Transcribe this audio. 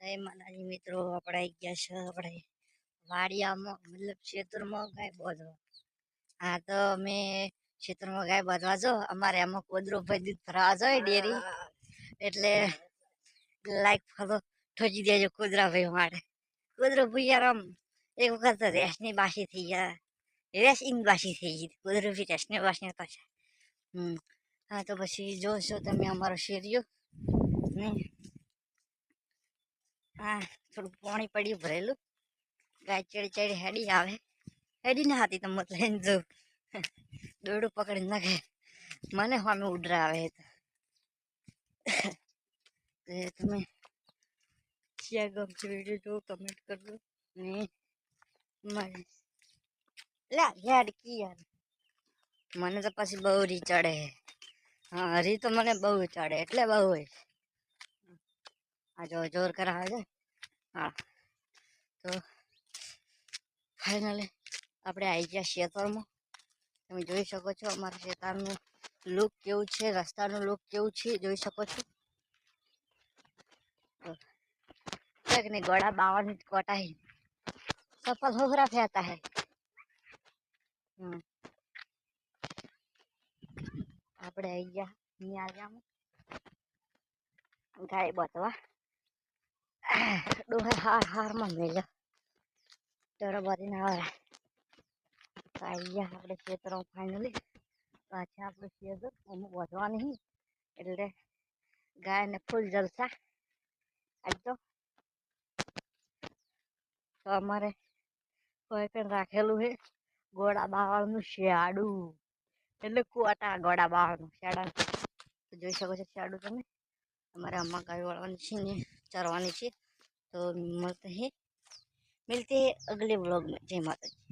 જય માતાજી મિત્રો, આપણે આવી ગયા છે આપણે વાડિયામાં મતલબ ખેતરમાં ગાય બાંધવા. હા તો અમે ખેતરમાં ગાય બાંધવા જો અમારે આમાં કોદરો ભાઈ દૂધ ભરાવા જાય ડેરી એટલે લાઈક ફોલો ઠોકી દેજો કુદરા ભાઈ માટે. કુદરો ભાઈ યાર આમ એક વખત રેસની બાસી થઈ ગયા, રેસ ઇન બાસી થઈ ગઈ કુદરો ભાઈ રેસની બાસી પાછા. હા તો પછી જોશો તમે અમારો શેરીઓ ને હા થોડું પાણી પડ્યું ભરેલું. ગાય ચડી ચડી હેડી આવે, હેડી ના હતી તો મત લઈને જવું દોરડું પકડી નાખે મને સામે ઉડરા આવે તો તમે ક્યાં ગમશે વિડીયો જો કમેન્ટ કરજો ને મારે યાર કી યાર મને તો પછી બહુ રી ચડે. હા હરી તો મને બહુ ચડે એટલે બહુ હોય. આ જો જોર કરાવે છે. હા તો ફાઇનલી આપણે આવી ગયા ખેતરમાં. તમે જોઈ શકો છો અમારા ખેતરનું લુક કેવું છે, રસ્તાનું લુક કેવું છે જોઈ શકો છો. ને ગોળા બાવાની કોટા હે સફલ હોહરા ફેરતા હે. આપણે આવી ગયા ન્યાજામાં ગાય બાંધવા. ડોહા હારમાં મેલ્યા ટરો બાંધીને આવે. આવી ગયા આપણે ખેતરમાં ફાઇનલી. પાછા આપણે ખેતર અમુક વધવા નહીં એટલે ગાયને ફૂલ જલસા. આજ તો અમારે કોઈ પણ રાખેલું હે ગોળા બાવાળનું શિયાળું એટલે કુવાટા ગોળા બાવાનું શિયાળા જોઈ શકો છો. શિયાળું તમે અમારે અમ્મા ગાય વાળવાની છે ને ચરવાની છે. તો मिलते हैं अगले व्लॉग में। जय माता दी।